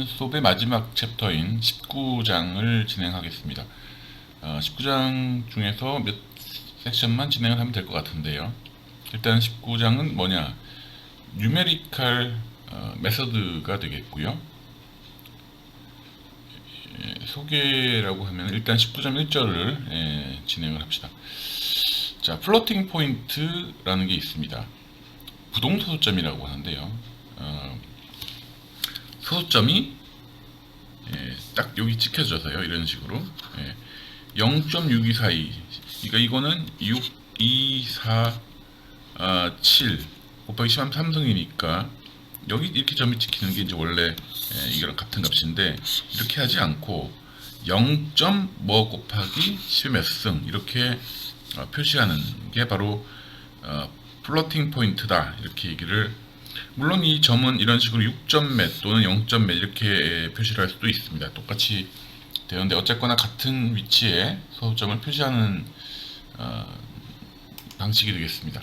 이번 수업의 마지막 챕터인 19장을 진행하겠습니다. 19장 중에서 몇 섹션만 진행을 하면 될 것 같은데요. 일단 19장은 뭐냐? 뉴메리컬 메서드가 되겠고요. 소개라고 하면 일단 19점 1절을 진행을 합시다. 자, 플로팅 포인트라는 게 있습니다. 부동소수점이라고 하는데요. 소수점이 딱 여기 찍혀져서요. 이런 식으로 0.6242. 그러니까 이거는 6, 2, 4, 7 곱하기 10한 3승이니까 여기 이렇게 점이 찍히는 게 이제 원래 이거랑 같은 값인데 이렇게 하지 않고 0. 뭐 곱하기 10의 몇 승 이렇게 표시하는 게 바로 플로팅 포인트다 이렇게 얘기를. 물론 이 점은 이런 식으로 6점 몇 또는 0점 몇 이렇게 표시를 할 수도 있습니다. 똑같이 되는데 어쨌거나 같은 위치에 소수점을 표시하는 방식이 되겠습니다.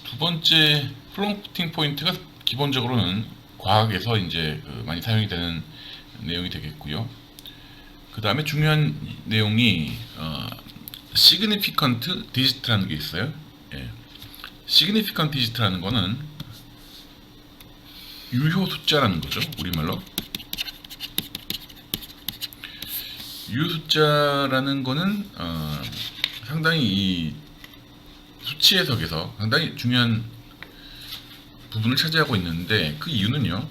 두 번째 플로팅 포인트가 기본적으로는 과학에서 이제 많이 사용이 되는 내용이 되겠고요. 그 다음에 중요한 내용이 significant digit라는 게 있어요. significant digit라는 거는 유효 숫자라는 거죠. 우리말로 유효 숫자라는 거는 상당히 이 수치 해석에서 상당히 중요한 부분을 차지하고 있는데 그 이유는요.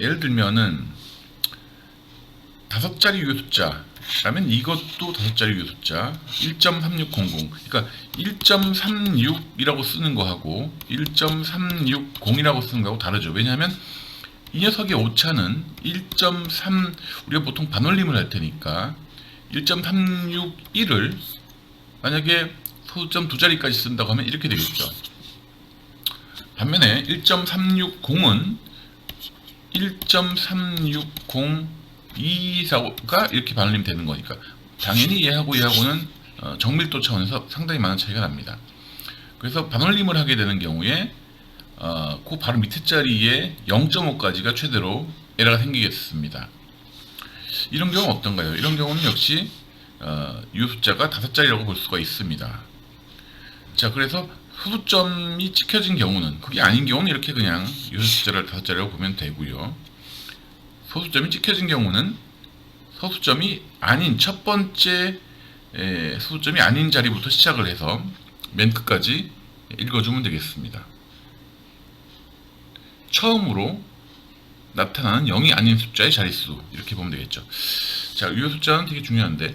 예를 들면은 5자리 유효 숫자라면 이것도 5자리 유효 숫자 1.3600. 그러니까 1.36이라고 쓰는 거하고 1.360이라고 쓰는 거하고 다르죠. 왜냐하면 이 녀석의 오차는 1.3 우리가 보통 반올림을 할 테니까 1.361을 만약에 소수점 2자리까지 쓴다고 하면 이렇게 되겠죠. 반면에 1.360은 1.360 이렇게 반올림 되는 거니까 당연히 얘하고는 정밀도 차원에서 상당히 많은 차이가 납니다. 그래서 반올림을 하게 되는 경우에 그 바로 밑에 자리에 0.5까지가 최대로 에러가 생기겠습니다. 이런 경우는 어떤가요? 이런 경우는 역시 유효 숫자가 5자리라고 볼 수가 있습니다. 자, 그래서 소수점이 찍혀진 경우는, 그게 아닌 경우는 이렇게 그냥 유효 숫자를 5자리라고 보면 되고요. 소수점이 찍혀진 경우는 소수점이 아닌 첫 번째 소수점이 아닌 자리부터 시작을 해서 맨 끝까지 읽어주면 되겠습니다. 처음으로 나타나는 0이 아닌 숫자의 자릿수 이렇게 보면 되겠죠. 자, 유효 숫자는 되게 중요한데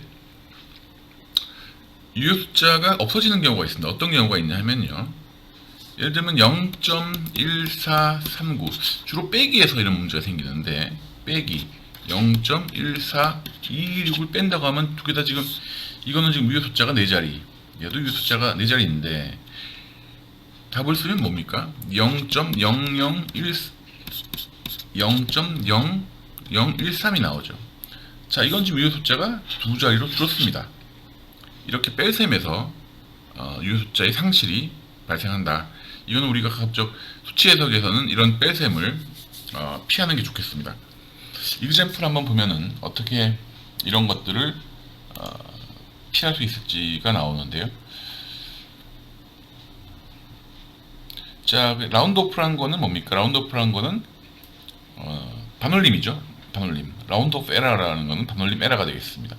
유효 숫자가 없어지는 경우가 있습니다. 어떤 경우가 있냐 하면요. 예를 들면 0.1439 주로 빼기에서 이런 문제가 생기는데 빼기 0.1426을 뺀다고 하면 두 개 다 지금 이거는 지금 유효 숫자가 4자리 얘도 유효 숫자가 4자리인데 답을 쓰면 뭡니까? 0.00113이 나오죠. 자, 이건 지금 유효 숫자가 2자리로 줄었습니다. 이렇게 뺄셈에서 유효 숫자의 상실이 발생한다. 이건 우리가 가급적 수치 해석에서는 이런 뺄셈을 피하는 게 좋겠습니다. 이그젬플 한번 보면은 어떻게 이런 것들을 피할 수 있을지가 나오는데요. 자, 라운드 오프라는 거는 뭡니까? 라운드 오프라는 거는 반올림이죠. 반올림. 라운드 오프 에러라는 거는 반올림 에러가 되겠습니다.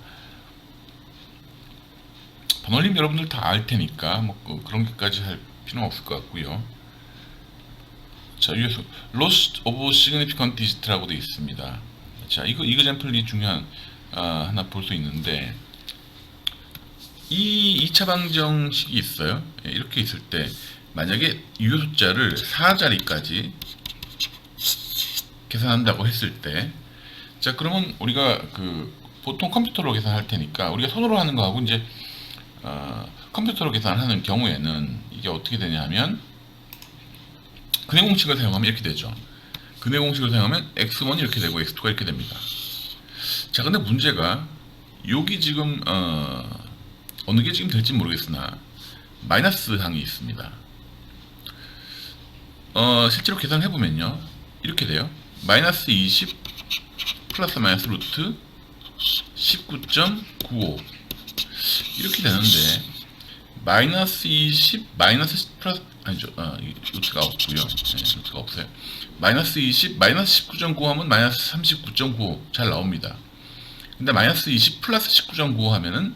반올림 여러분들 다 알 테니까 뭐 그런 게까지 할 필요는 없을 것 같고요. 자, 위에서 loss of significant digit라고 되어 있습니다. 자, 이거 이그젬플이 중요한 하나 볼 수 있는데 이 2차 방정식이 있어요. 이렇게 있을 때 만약에 유효 숫자를 4자리까지 계산한다고 했을 때, 자, 그러면 우리가 보통 컴퓨터로 계산할 테니까 우리가 손으로 하는 거하고 이제 컴퓨터로 계산하는 경우에는 이게 어떻게 되냐 하면 근해 공식을 사용하면 이렇게 되죠. 근해 공식을 사용하면 x1이 이렇게 되고 x2가 이렇게 됩니다. 자, 근데 문제가 여기 지금 어느 게 지금 될지 모르겠으나 마이너스 항이 있습니다. 실제로 계산을 해보면요, 이렇게 돼요. 마이너스 20 플러스 마이너스 루트 19.95 이렇게 되는데, 마이너스 20 마이너스 10 플러스 아니죠, 루트가 없고요. 네, 루트가 없어요. 마이너스 20 마이너스 19.95 하면 마이너스 39.95 잘 나옵니다. 근데 마이너스 20 플러스 19.95 하면은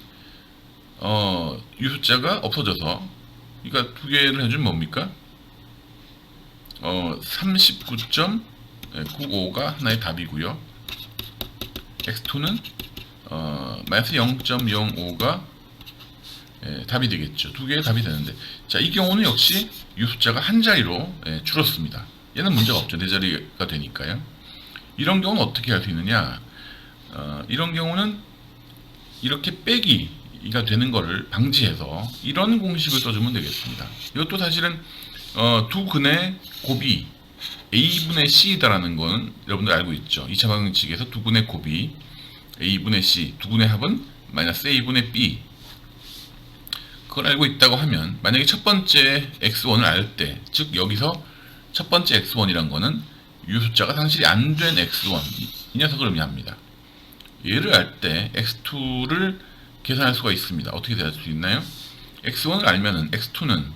이 숫자가 없어져서, 그러니까 두 개를 해주면 뭡니까? 39.95가 하나의 답이고요. x2는 마이너스 0.05가 답이 되겠죠. 두 개의 답이 되는데, 자, 이 경우는 역시 이 숫자가 한 자리로 줄었습니다. 얘는 문제가 없죠. 네 자리가 되니까요. 이런 경우는 어떻게 할 수 있느냐? 이런 경우는 이렇게 빼기가 되는 것을 방지해서 이런 공식을 써주면 되겠습니다. 이것도 사실은 두 근의 곱이 a분의 c이다라는 거는 여러분들 알고 있죠. 2차 방정식에서 두 근의 곱이 a분의 c, 두 근의 합은 마이너스 a분의 b, 그걸 알고 있다고 하면, 만약에 첫 번째 x1을 알 때, 즉 여기서 첫 번째 x1이란 거는 이 숫자가 상실이 안 된 x1, 이 녀석을 의미합니다. 얘를 알 때 x2를 계산할 수가 있습니다. 어떻게 될 수 있나요? x1을 알면은 x2는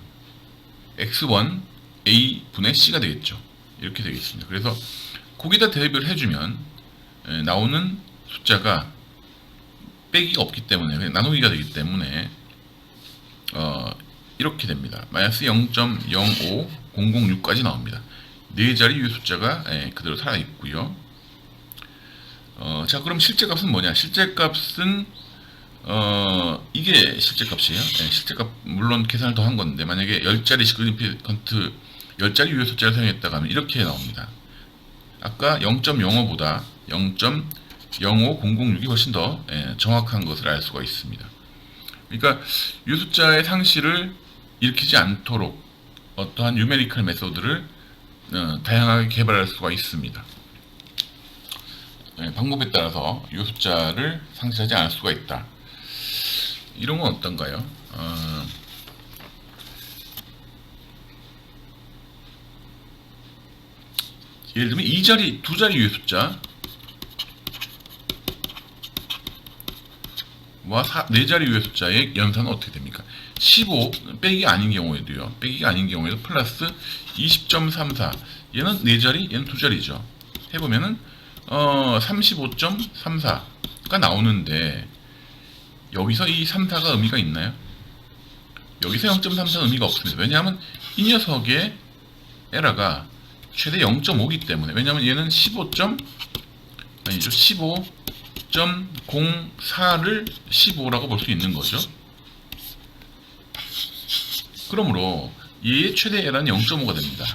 x1 a 분의 c가 되겠죠. 이렇게 되겠습니다. 그래서 거기다 대입을 해주면 나오는 숫자가 빼기가 없기 때문에, 나누기가 되기 때문에 이렇게 됩니다. 마이너스 0.05006까지 나옵니다. 네 자리 유 숫자가 그대로 살아있고요. 자, 그럼 실제값은 뭐냐? 실제값은 이게 실제값이에요. 실제값 물론 계산을 더 한 건데, 만약에 10자리 시그니피컨트 10자리 유효 숫자를 사용했다고 하면 이렇게 나옵니다. 아까 0.05보다 0.05006이 훨씬 더 정확한 것을 알 수가 있습니다. 그러니까 이 숫자의 상실을 일으키지 않도록 어떠한 뉴메리컬 메소드를 다양하게 개발할 수가 있습니다. 방법에 따라서 이 숫자를 상실하지 않을 수가 있다. 이런 건 어떤가요? 예를 들면 두 자리 유효 숫자 와 네 자리 유효 숫자의 연산은 어떻게 됩니까? 15 빼기가 아닌 경우에도요. 빼기가 아닌 경우에도 플러스 20.34. 얘는 네 자리, 얘는 두 자리죠. 해보면은 35.34가 나오는데, 여기서 이 34가 의미가 있나요? 여기서 0.34는 의미가 없습니다. 왜냐하면 이 녀석의 에러가 최대 0.5이기 때문에. 왜냐하면 얘는 15.04를 15라고 볼 수 있는 거죠. 그러므로 얘의 최대 에러는 0.5가 됩니다.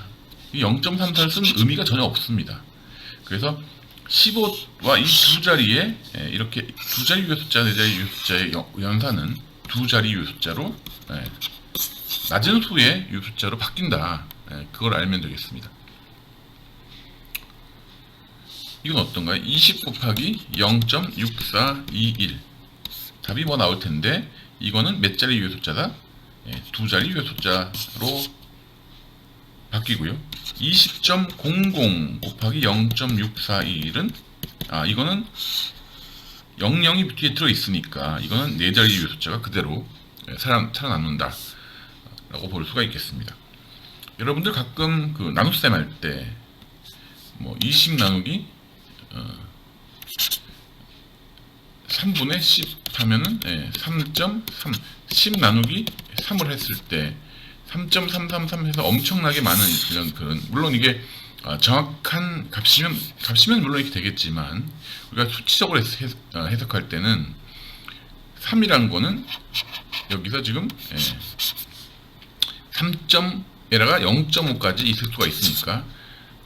이 0.34를 쓴 의미가 전혀 없습니다. 그래서 15와 이 두 자리에 이렇게 두 자리 유효 숫자, 네 자리 유효 숫자의 연산은 두 자리 유효 숫자로 낮은 수의 유효 숫자로 바뀐다. 그걸 알면 되겠습니다. 이건 어떤가요? 20 곱하기 0.6421 답이 뭐 나올 텐데, 이거는 몇 자리 유효 숫자다? 두 자리 유효 숫자로 바뀌고요. 20.00 곱하기 0.641은 이거는 00이 뒤에 들어있으니까 이거는 네 자리 유효 숫자가 그대로 살아남는다 라고 볼 수가 있겠습니다. 여러분들 가끔 그 나눗셈 할 때 뭐 20 나누기 3분의 10 하면은 3.3 10 나누기 3을 했을 때 3.333 해서 엄청나게 많은 이런 그런, 물론 이게 정확한 값이면 물론 이렇게 되겠지만, 우리가 수치적으로 해석할 때는 3이라는 거는 여기서 지금 3. 에러가 0.5까지 있을 수가 있으니까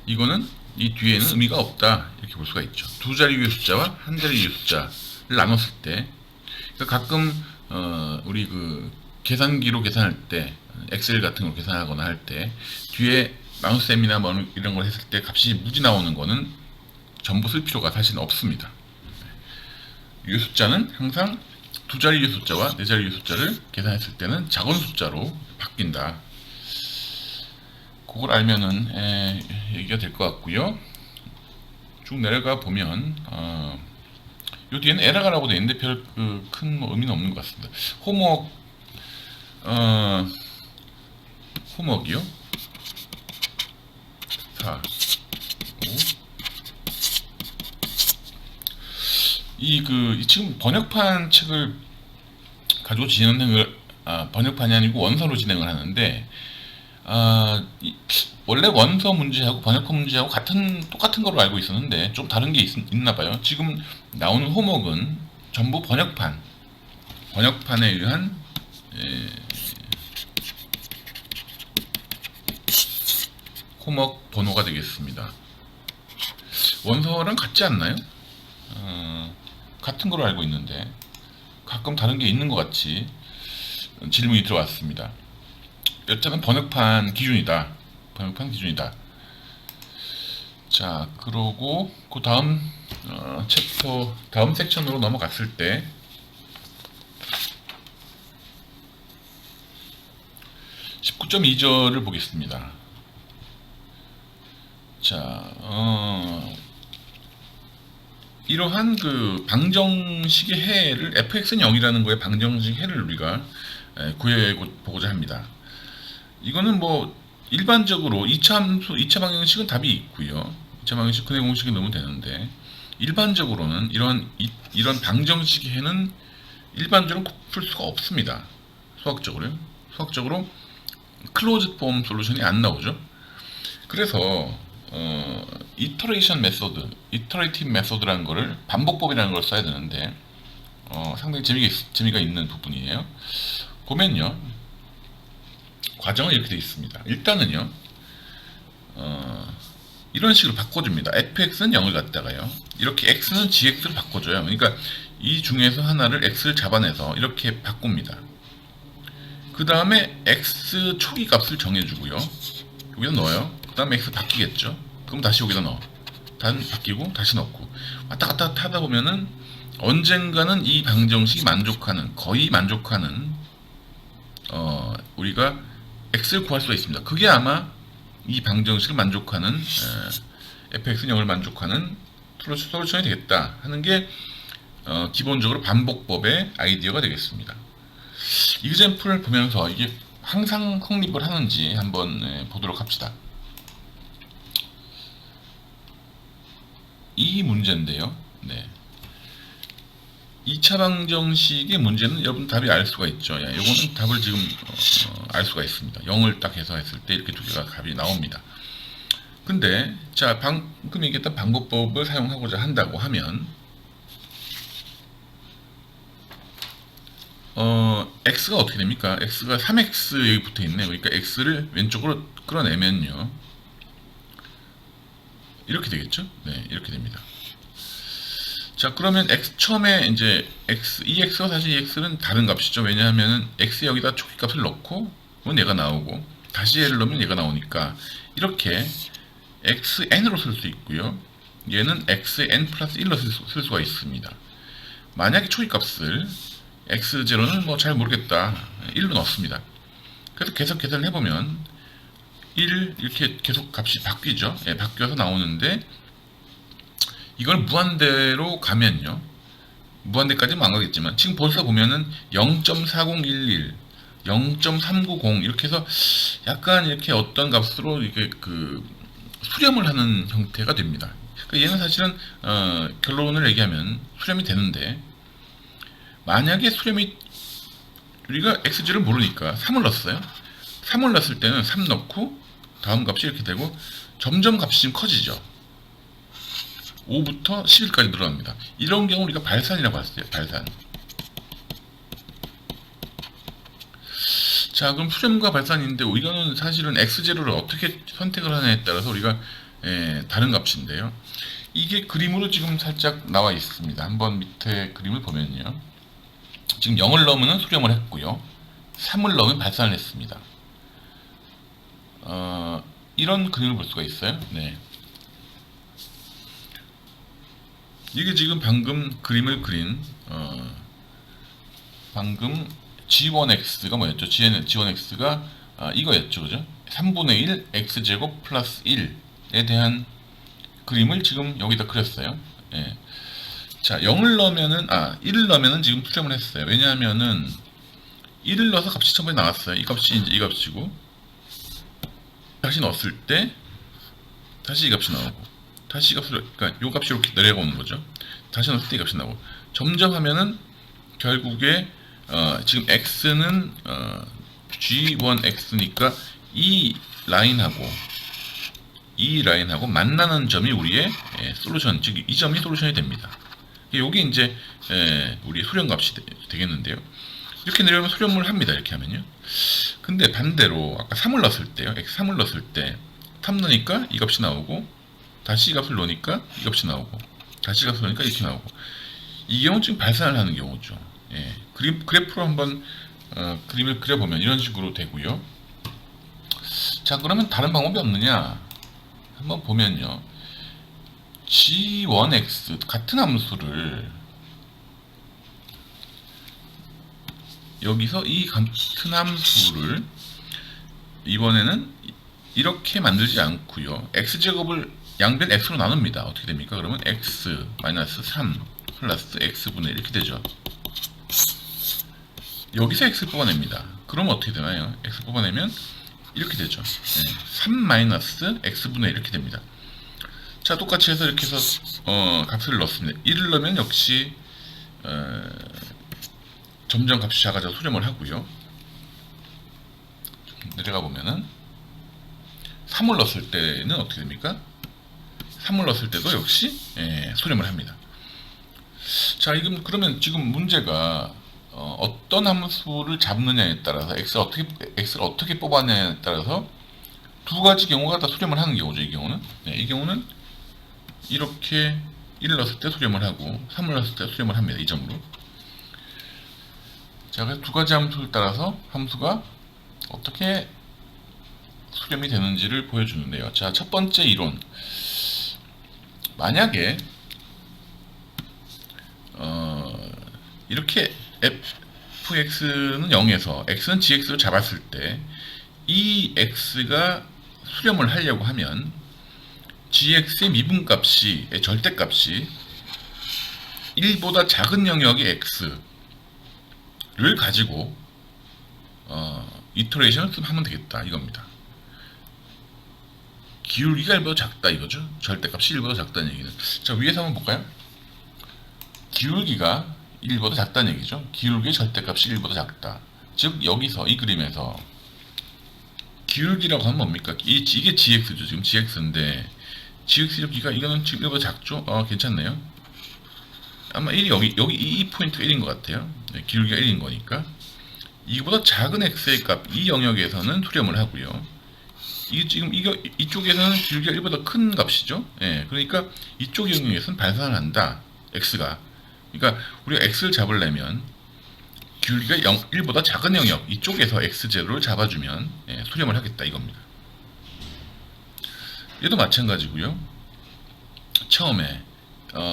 이거는 이 뒤에는 의미가 없다, 이렇게 볼 수가 있죠. 두 자리 유효 숫자와 한 자리 유효 숫자를 나눴을 때, 그러니까 가끔 우리 그 계산기로 계산할 때, 엑셀 같은 거 계산하거나 할 때 뒤에 나눗셈이나 뭐 이런 걸 했을 때 값이 무지 나오는 거는 전부 쓸 필요가 사실 없습니다. 유효 숫자는 항상 두 자리 유효 숫자와 네 자리 유효 숫자를 계산했을 때는 작은 숫자로 바뀐다. 그걸 알면은 얘기가 될 것 같고요. 쭉 내려가 보면 요 뒤에는 에라가라고 되어 있는데 별 큰 의미는 없는 것 같습니다. 홈워크 홈워크요. 4, 5. 이 지금 번역판 책을 가지고 진행을 번역판이 아니고 원서로 진행을 하는데 원래 원서 문제하고 번역판 문제하고 똑같은 거로 알고 있었는데 좀 다른 게 있나 봐요. 지금 나오는 호목은 전부 번역판에 의한 호목 번호가 되겠습니다. 원서랑 같지 않나요? 같은 거로 알고 있는데 가끔 다른 게 있는 것 같이 질문이 들어왔습니다. 여차는 번역판 기준이다. 번역판 기준이다. 자, 그러고 그 다음 챕터 다음 섹션으로 넘어갔을 때 19.2절을 보겠습니다. 자, 이러한 그 방정식의 해를 fx는 0이라는 거에 방정식 해를 우리가 구해보고자 합니다. 이거는 뭐 일반적으로 2차 방정식은 답이 있고요. 2차 방정식 근해 공식이 넣으면 되는데 일반적으로는 이런 방정식의 해는 일반적으로 풀 수가 없습니다. 수학적으로 클로즈 폼 솔루션이 안 나오죠. 그래서 이터레이티브 메소드라는 거를 반복법이라는 걸 써야 되는데 상당히 재미가 있는 부분이에요. 보면요, 과정은 이렇게 되어 있습니다. 일단은요, 이런 식으로 바꿔줍니다. fx는 0을 갖다가요, 이렇게 x는 gx로 바꿔줘요. 그러니까 이 중에서 하나를 x를 잡아내서 이렇게 바꿉니다. 그 다음에 x 초기 값을 정해주고요, 여기다 넣어요. 그 다음에 x 바뀌겠죠. 그럼 다시 여기다 넣어. 바뀌고 다시 넣고 왔다 갔다 하다 보면은 언젠가는 이 방정식이 거의 만족하는 우리가 x를 구할 수가 있습니다. 그게 아마 이 방정식을 만족하는 fx는 0을 만족하는 솔루션이 되겠다 하는 게 기본적으로 반복법의 아이디어가 되겠습니다. 이그젬플을 보면서 이게 항상 성립을 하는지 한번 보도록 합시다. 이 문제인데요. 네. 2차 방정식의 문제는 여러분 답이 알 수가 있죠. 이거는 답을 지금 알 수가 있습니다. 0을 딱 해서 했을 때 이렇게 두 개가 답이 나옵니다. 근데 자, 방금 얘기했던 방법법을 사용하고자 한다고 하면 x가 어떻게 됩니까? x가 3x 여기 붙어 있네. 그러니까 x를 왼쪽으로 끌어내면요, 이렇게 되겠죠? 네, 이렇게 됩니다. 자, 그러면 처음에 이제 이 x와 사실 이 x는 다른 값이죠. 왜냐하면 x 여기다 초기 값을 넣고 그건 얘가 나오고 다시 얘를 넣으면 얘가 나오니까 이렇게 xn으로 쓸 수 있고요. 얘는 xn 플러스 1로 쓸 수가 있습니다. 만약에 초기 값을 x0는 뭐 잘 모르겠다, 1로 넣습니다. 그래서 계속 계산을 해보면 1 이렇게 계속 값이 바뀌죠. 바뀌어서 나오는데 이걸 무한대로 가면요, 무한대까지는 안 가겠지만 지금 벌써 보면은 0.4011, 0.390 이렇게 해서 약간 이렇게 어떤 값으로 이렇게 수렴을 하는 형태가 됩니다. 그러니까 얘는 사실은 결론을 얘기하면 수렴이 되는데, 만약에 우리가 xg를 모르니까 3을 넣었어요. 3을 넣었을 때는 3 넣고 다음 값이 이렇게 되고 점점 값이 지금 커지죠. 5부터 11까지 늘어납니다. 이런 경우 우리가 발산이라고 했어요. 발산. 자, 그럼 수렴과 발산인데 이거는 사실은 x0를 어떻게 선택을 하냐에 따라서 우리가 다른 값인데요. 이게 그림으로 지금 살짝 나와 있습니다. 한번 밑에 그림을 보면요, 지금 0을 넣으면 수렴을 했고요, 3을 넣으면 발산을 했습니다. 이런 그림을 볼 수가 있어요. 네. 이게 지금 방금 그림을 그린 방금 G1X가 뭐였죠? G1X가 이거였죠, 그죠? 3분의 1 x제곱 플러스 1에 대한 그림을 지금 여기다 그렸어요. 예. 자, 0을 넣으면은 1을 넣으면은 지금 수렴을 했어요. 왜냐하면은 1을 넣어서 값이 처음에 나왔어요. 이 값이 이제 이 값이고, 다시 넣었을 때 다시 이 값이 나오고, 다시 이 값을, 그러니까 이 값이 이렇게 내려오는 거죠. 다시 넣었을 때 이 값이 나오고, 점점 하면은 결국에 지금 x는 g1x니까 이 라인하고 만나는 점이 우리의 솔루션, 즉 이 점이 솔루션이 됩니다. 이게 이제 우리 소련값이 되겠는데요. 이렇게 내려오면 소련물 합니다. 이렇게 하면요. 근데 반대로 아까 3을 넣었을 때요. x3을 넣었을 때 3 넣으니까 이 값이 나오고, 다시 이 값을 넣으니까 이 값이 나오고, 다시 이 값을 넣으니까 이렇게 나오고, 이 경우는 지금 발산을 하는 경우죠. 예. 그래프로 한번 그림을 그려보면 이런 식으로 되고요. 자, 그러면 다른 방법이 없느냐? 한번 보면요. g1x 같은 함수를 여기서 이 같은 함수를 이번에는 이렇게 만들지 않고요. x제곱을 양변 x로 나눕니다. 어떻게 됩니까? 그러면 x 마이너스 3 플러스 x분의 1 이렇게 되죠. 여기서 x 뽑아냅니다. 그럼 어떻게 되나요? x 뽑아내면 이렇게 되죠. 3 마이너스 x분의 1 이렇게 됩니다. 자, 똑같이 해서 이렇게 해서 값을 넣습니다. 1을 넣으면 역시 점점 값이 작아져 수렴을 하고요. 내려가 보면은 3을 넣었을 때는 어떻게 됩니까? 3을 넣었을 때도 역시 수렴을 합니다. 자, 그러면 지금 문제가 어떤 함수를 잡느냐에 따라서 x를 어떻게 뽑아내냐에 따라서 두 가지 경우가 다 수렴을 하는 경우죠. 이 경우는 이 경우는 이렇게 1을 넣었을 때 수렴을 하고 3을 넣었을 때 수렴을 합니다. 이 점으로. 자, 그래서 두 가지 함수를 따라서 함수가 어떻게 수렴이 되는지를 보여주는데요. 자, 첫 번째 이론. 만약에 이렇게 fx는 0에서 x는 gx로 잡았을 때 이 x가 수렴을 하려고 하면 gx의 미분값이 절대값이 1보다 작은 영역의 x를 가지고 이터레이션을 하면 되겠다 이겁니다. 기울기가 1보다 작다 이거죠. 절대값이 1보다 작다는 얘기는. 자, 위에서 한번 볼까요? 기울기가 1보다 작다는 얘기죠. 기울기의 절대값이 1보다 작다. 즉 여기서 이 그림에서 기울기라고 하면 뭡니까? 이게 gx죠. 지금 gx인데 gx의 기가 이거는 지금 1보다 작죠? 괜찮네요. 아마 1이 여기 이 포인트가 1인 것 같아요. 기울기가 1인 거니까 이보다 작은 x의 값 이 영역에서는 수렴을 하고요. 지금 이쪽에서는 기울기가 1보다 큰 값이죠. 그러니까 이쪽 영역에서는 발산을 한다. x가. 그러니까 우리가 x를 잡으려면 기울기가 1보다 작은 영역 이쪽에서 x0를 잡아주면 수렴을 하겠다 이겁니다. 얘도 마찬가지고요. 처음에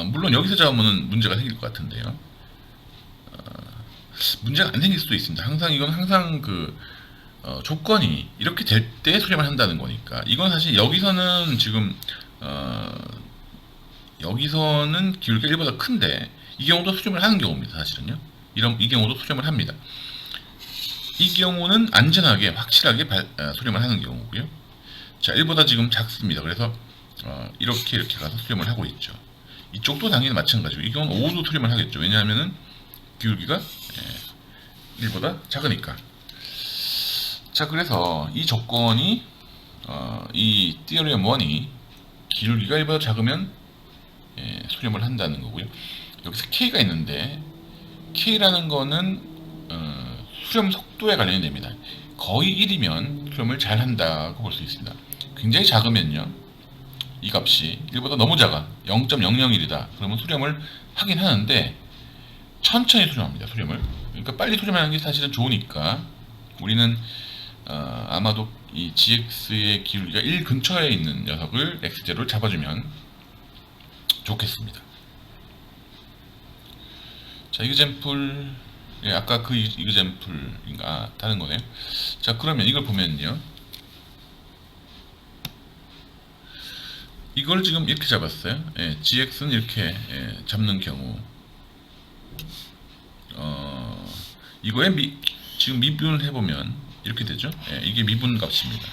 물론 여기서 잡으면 문제가 생길 것 같은데요. 문제가 안 생길 수도 있습니다. 이건 항상 조건이 이렇게 될 때 수렴을 한다는 거니까. 이건 사실 여기서는 지금 여기서는 기울기가 1보다 큰데 이 경우도 수렴을 하는 경우입니다. 사실은요. 이 경우도 수렴을 합니다. 이 경우는 안전하게 확실하게 수렴을 하는 경우고요. 자, 1보다 지금 작습니다. 그래서 이렇게 가서 수렴을 하고 있죠. 이쪽도 당연히 마찬가지고 이 경우는 5도 수렴을 하겠죠. 왜냐하면은 기울기가 1보다 작으니까. 자, 그래서 이 조건이 이 theorem 1이 기울기가 1보다 작으면 수렴을 한다는 거고요. 여기서 K가 있는데 K라는 거는 수렴 속도에 관련이 됩니다. 거의 1이면 수렴을 잘 한다고 볼 수 있습니다. 굉장히 작으면요, 이 값이 1보다 너무 작아 0.001이다 그러면 수렴을 하긴 하는데 천천히 수렴합니다. 수렴을. 그러니까 빨리 수렴하는 게 사실은 좋으니까 우리는 아마도 이 gx의 기울기가 1 근처에 있는 녀석을 x0를 잡아주면 좋겠습니다. 자, 이그젬플, 아까 그 이그젬플인가 다른 거네요. 자, 그러면 이걸 보면요, 이걸 지금 이렇게 잡았어요. 예, gx는 이렇게 잡는 경우 이거에 지금 미분을 해보면 이렇게 되죠. 예, 이게 미분 값입니다.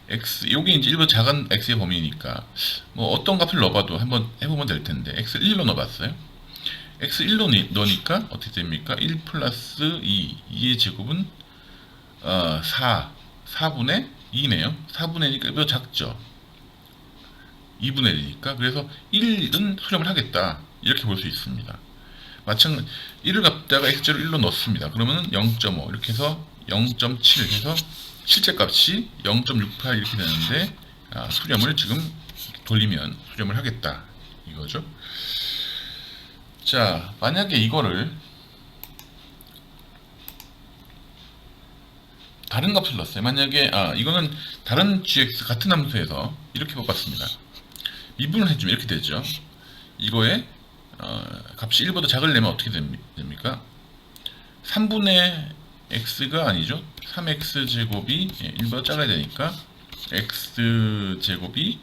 x 요게 이제 일부 작은 x의 범위니까 뭐 어떤 값을 넣어봐도 한번 해보면 될 텐데 x 1로 넣어봤어요. x 1로 넣으니까 어떻게 됩니까? 1 플러스 2의 제곱은 4분의 2네요. 4분의 1이니까 더 작죠. 2분의 1이니까 그래서 1은 수렴을 하겠다 이렇게 볼 수 있습니다. 마찬가지 1을 갖다가 x제로 1로 넣습니다. 그러면 0.5 이렇게 해서 0.7 해서 실제 값이 0.68 이렇게 되는데 수렴을 지금 돌리면 수렴을 하겠다 이거죠. 자, 만약에 이거를 다른 값을 넣었어요. 만약에 이거는 다른 gx 같은 함수에서 이렇게 뽑았습니다. 미분을 해주면 이렇게 되죠. 이거에 값이 1보다 작으려면 어떻게 됩니까? 3분의 x가 아니죠. 3x 제곱이 1보다 작아야 되니까 x 제곱이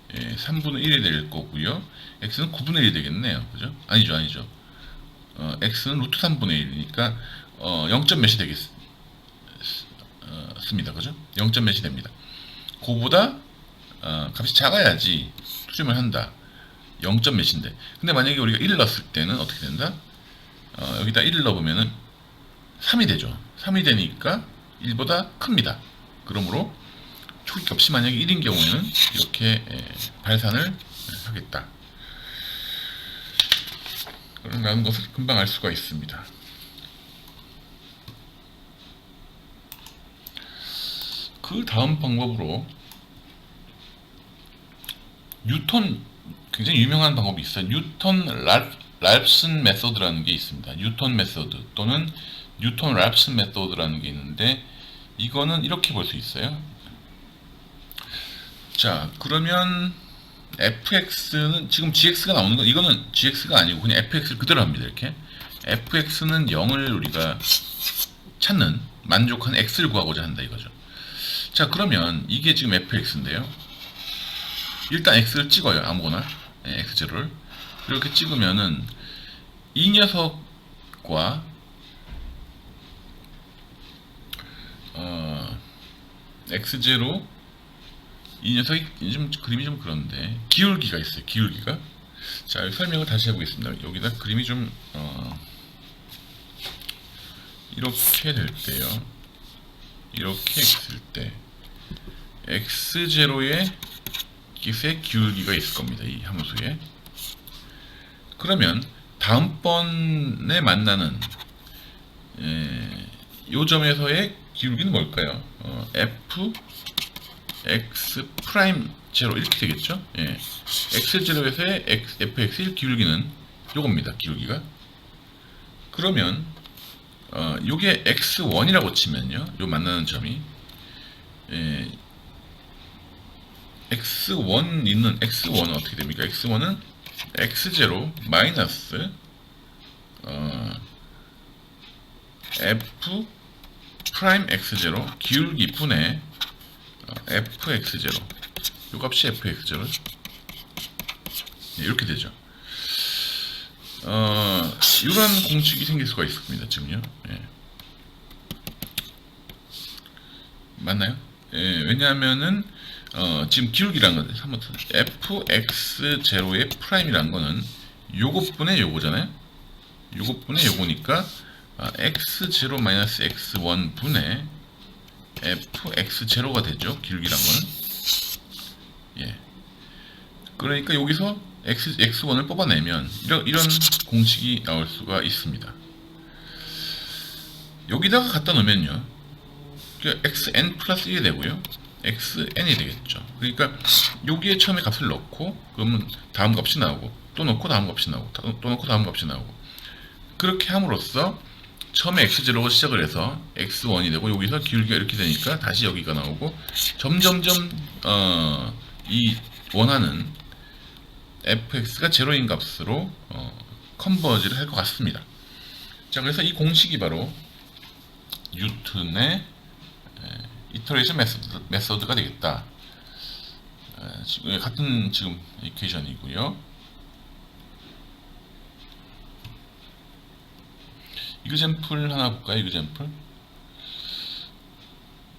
3분의 1이 될 거고요. x는 9분의 1이 되겠네요. 그죠? 아니죠. x는 루트 3분의 1이니까 0점 몇이 되겠습니다. 그죠? 0점 몇이 됩니다. 그보다 값이 작아야지 수렴을 한다. 0점 몇인데. 근데 만약에 우리가 1을 넣었을 때는 어떻게 된다? 여기다 1을 넣어보면은 3이 되죠. 3이 되니까 1보다 큽니다. 그러므로 초기값이 만약에 1인 경우에는 이렇게 발산을 하겠다. 라는 것을 금방 알 수가 있습니다. 그 다음 방법으로 뉴턴 굉장히 유명한 방법이 있어요. 뉴턴 랄프슨 메소드라는 게 있습니다. 뉴턴 메소드 또는 뉴턴 랄프슨 메소드라는 게 있는데 이거는 이렇게 볼 수 있어요. 자, 그러면 fx는 지금 gx가 나오는 거 이거는 gx가 아니고 그냥 fx를 그대로 합니다. 이렇게 fx는 0을 우리가 찾는 만족한 x를 구하고자 한다 이거죠. 자, 그러면 이게 지금 fx인데요. 일단 x를 찍어요. 아무거나 x0를 이렇게 찍으면은 이 녀석과 x0 이 녀석이 좀 그림이 좀 그런데 기울기가 있어요. 기울기가. 자, 설명을 다시 해보겠습니다. 여기다 그림이 좀 이렇게 될 때요. 이렇게 있을 때 x0의 기울기가 있을 겁니다. 이 함수에. 그러면 다음번에 만나는 요 점에서의 기울기는 뭘까요? f x 프라임 제로 이렇게 되겠죠? x0에서의 fx의 기울기는 요겁니다. 기울기가. 그러면 요게 x1이라고 치면요. 요 만나는 점이 x1 있는 x1은 어떻게 됩니까? x1은 x0 마이너스 f 프라임 x0 기울기 분의 fx0 요 값이 fx0 이렇게 되죠. 이런 공식이 생길 수가 있습니다. 지금요. 맞나요? 왜냐하면은 지금 기울기라는 거는 fx0의 프라임이라는 거는 요것분의 요거잖아요. 요것분의 요거니까 x0 마이너스 x1 분의 fx0가 되죠. 기울기란 거는. 그러니까 여기서 x1을 뽑아내면 이런 공식이 나올 수가 있습니다. 여기다가 갖다 놓으면요. xn 플러스 1이 되고요. xn이 되겠죠. 그러니까 여기에 처음에 값을 넣고 그러면 다음 값이 나오고 또 넣고 다음 값이 나오고 또 넣고 다음 값이 나오고 그렇게 함으로써 처음에 x0로 시작을 해서 x1이 되고 여기서 기울기가 이렇게 되니까 다시 여기가 나오고 점점점 이 원하는 fx가 제로인 값으로 컨버지를 할 것 같습니다. 자, 그래서 이 공식이 바로 뉴턴의 이터레이션 메소드가 되겠다. 지금 같은 지금 이퀘이션이고요. 이그젠플 하나 볼까요? 이그젠플.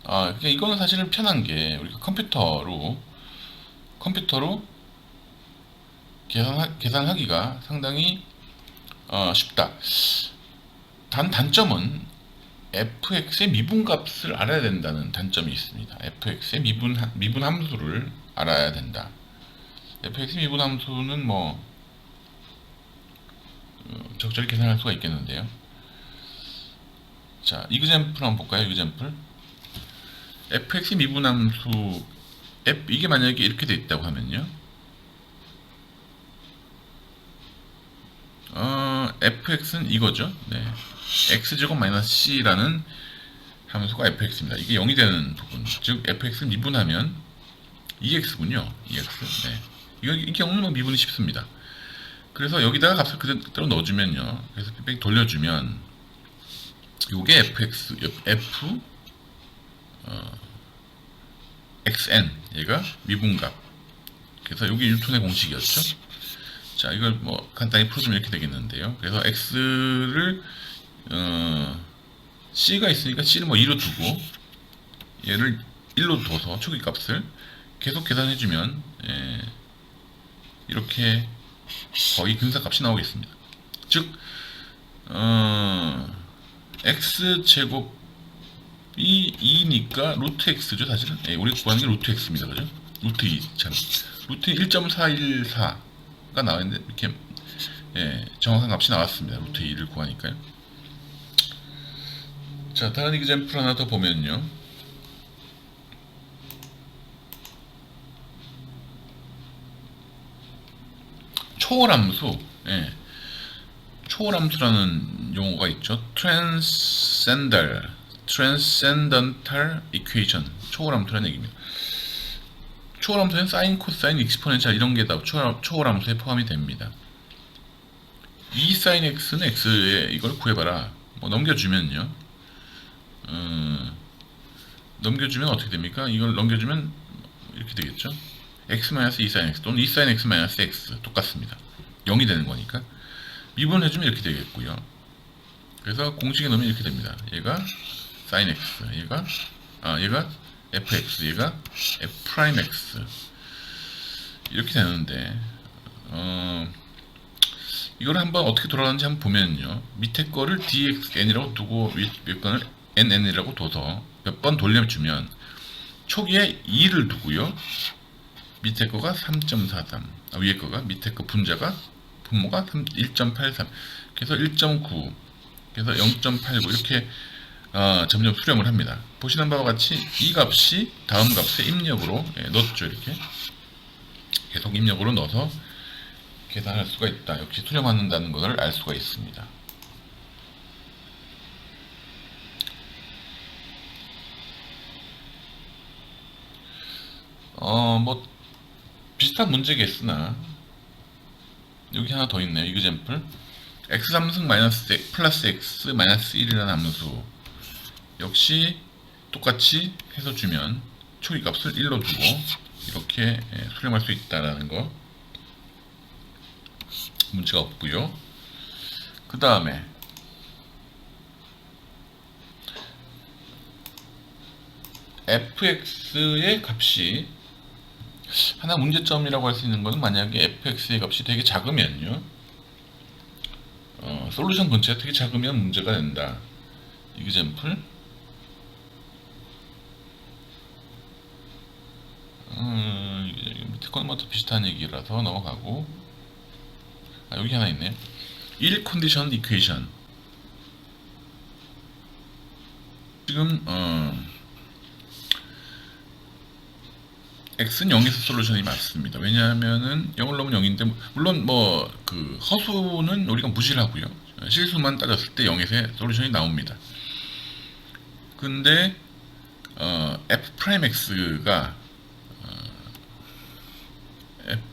그러니까 이거는 사실은 편한 게 우리가 컴퓨터로 계산하기가 상당히 쉽다. 단점은 fx의 미분값을 알아야 된다는 단점이 있습니다. fx의 미분 함수를 알아야 된다. fx의 미분 함수는 뭐 적절히 계산할 수가 있겠는데요. 자, 이그젠플 한번 볼까요? 이그젠플. fx의 미분 함수 이게 만약에 이렇게 돼 있다고 하면요. fx는 이거죠. 네. x제곱 마이너스 c라는 함수가 fx입니다. 이게 0이 되는 부분, 즉 fx를 미분하면 2x군요. 2x. 네. 이 경우는 미분이 쉽습니다. 그래서 여기다가 값을 그대로 넣어주면요. 그래서 뺑뺑 돌려주면 요게 f xn, 얘가 미분값. 그래서 여기 뉴턴의 공식이었죠. 자, 이걸 뭐 간단히 풀어주면 이렇게 되겠는데요. 그래서 x를 c가 있으니까 c를 뭐 2로 두고 얘를 1로 둬서 초기값을 계속 계산해주면 이렇게 거의 근사값이 나오겠습니다. 즉 x제곱이 2니까 루트 x죠. 사실은 우리 구하는 게 루트 x입니다. 그죠? 루트 2 참. 루트 1.414가 나왔는데 이렇게 정확한 값이 나왔습니다. 루트 2를 구하니까요. 자, 다른 이그젠플 하나 더 보면요. 초월함수. 초월함수라는 용어가 있죠. transcendental equation. 초월함수라는 얘기입니다. 초월함수는 사인, 코사인, 익스포넨셜 이런 게 다 초월함수에 포함이 됩니다. 2 sin x는 x에 이걸 구해봐라. 뭐 넘겨주면요. 넘겨주면 어떻게 됩니까? 이걸 넘겨주면 이렇게 되겠죠. x-2 sin x 또는 2 sin x-x 똑같습니다. 0이 되는 거니까 미분해주면 이렇게 되겠고요. 그래서 공식에 넣으면 이렇게 됩니다. 얘가 sin x, 얘가 fx, 얘가 f'x 이렇게 되는데 이걸 한번 어떻게 돌아가는지 한번 보면요. 밑에 거를 dxn이라고 두고 위에 거를 nn이라고 둬서 몇 번 돌려주면 초기에 2를 두고요. 밑에 거가 3.43, 위에 거가 밑에 거 분모가 1.83, 그래서 1.9, 그래서 0.89 이렇게 점점 수렴을 합니다. 보시는 바와 같이 이 값이 다음 값에 입력으로 넣었죠. 이렇게 계속 입력으로 넣어서 계산할 수가 있다. 역시 수렴한다는 것을 알 수가 있습니다. 뭐 비슷한 문제겠으나 여기 하나 더 있네요. 이그젠플. x3승 마이너스 플러스 x 마이너스 1이라는 함수 역시 똑같이 해서 주면 초기값을 1로 두고 이렇게 수렴할 수 있다라는 거 문제가 없고요. 그 다음에 fx의 값이 하나 문제점이라고 할 수 있는 것은 만약에 fx의 값이 되게 작으면요. 솔루션 근처에 되게 작으면 문제가 된다. 이그젠플. 밑에 건 뭐 더 비슷한 얘기라서 넘어가고. 여기 하나 있네요. 1 컨디션 이퀘이션. 지금 x는 0에서 솔루션이 맞습니다. 왜냐하면은 0을 넣으면 0인데 물론 뭐 그 허수는 우리가 무시를 하고요. 실수만 따졌을 때 0에서 솔루션이 나옵니다. 근데 f'x가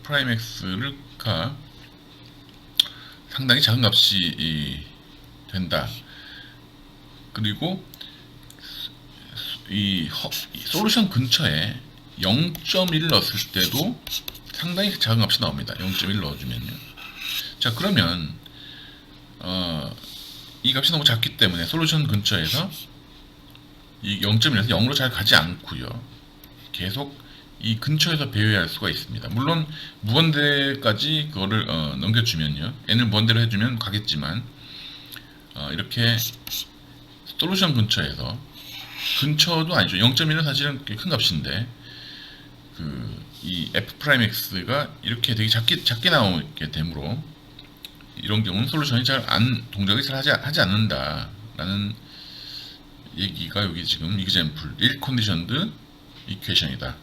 f'x가 상당히 작은 값이 된다. 그리고 이 솔루션 근처에 0.1 넣었을 때도 상당히 작은 값이 나옵니다. 0.1 넣어주면요. 자, 그러면 이 값이 너무 작기 때문에 솔루션 근처에서 이 0.1에서 0으로 잘 가지 않고요. 계속 이 근처에서 배회할 수가 있습니다. 물론 무한대까지 그거를 넘겨주면요. n을 무한대로 해주면 가겠지만 이렇게 솔루션 근처에서 근처도 아니죠. 0.1은 사실은 꽤 큰 값인데 이 f'x가 이렇게 되게 작게 나오게 되므로 이런 경우는 솔루션이 동작이 잘 하지 않는다라는 얘기가 여기 지금 example 1 conditioned equation이다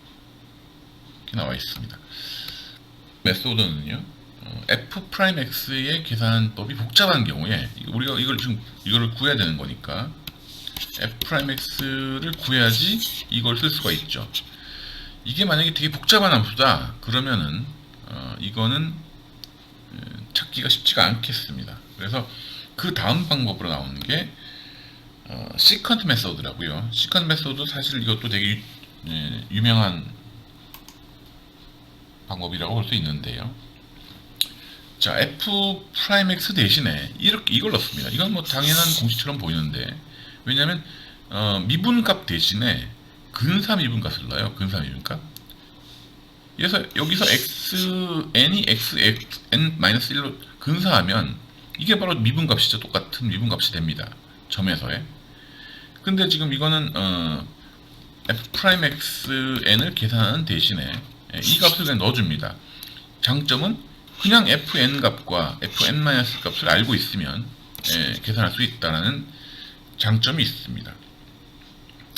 이렇게 나와 있습니다. 메소드는요, f'x의 계산법이 복잡한 경우에 우리가 이걸 구해야 되는 거니까 f'x를 구해야지 이걸 쓸 수가 있죠. 이게 만약에 되게 복잡한 함수다 그러면은 이거는 찾기가 쉽지가 않겠습니다. 그래서 그 다음 방법으로 나오는 게 시컨트 메소드라고요. 시컨트 메소드 사실 이것도 되게 유명한 방법이라고 볼 수 있는데요. 자, f'x 대신에 이걸 넣습니다. 이건 뭐 당연한 공식처럼 보이는데, 왜냐하면 미분값 대신에 근사 미분값을 넣어요. 근사 미분값. 그래서 여기서 n이 n-1로 근사하면 이게 바로 미분값이죠. 똑같은 미분값이 됩니다. 점에서의. 근데 지금 이거는 f'xn을 계산하는 대신에 이 값을 그냥 넣어줍니다. 장점은 그냥 fn 값과 fn- 값을 알고 있으면 계산할 수 있다는 장점이 있습니다.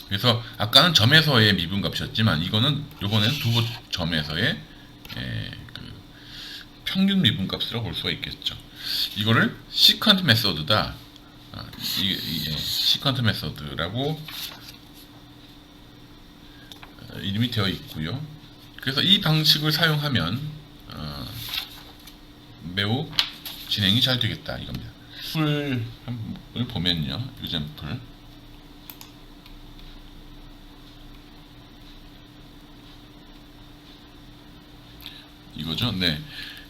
그래서 아까는 점에서의 미분값이었지만 이거는 요번에는 두 점에서의 평균 미분값이라고 볼 수가 있겠죠. 이거를 시컨트 메소드다. 시컨트 메소드라고 이름이 되어 있고요. 그래서 이 방식을 사용하면 매우 진행이 잘 되겠다 이겁니다. 풀을 보면요, example 이거죠. 네,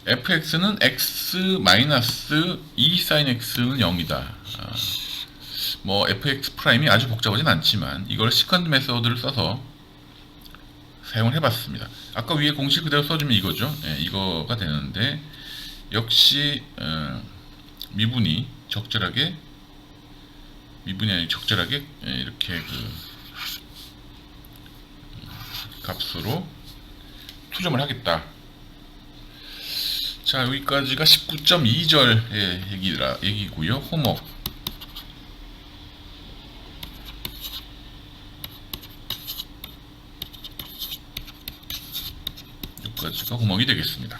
fx는 x 마이너스 2 sin x는 0이다. 뭐 fx 프라임이 아주 복잡하진 않지만 이걸 시컨트 메소드를 써서 사용을 해봤습니다. 아까 위에 공식 그대로 써주면 이거죠. 네, 이거가 되는데 역시 미분이 아니라 적절하게 이렇게 값으로 투점을 하겠다. 자, 여기까지가 19.2절의 얘기고요. 호목. 여기까지가 호목이 되겠습니다.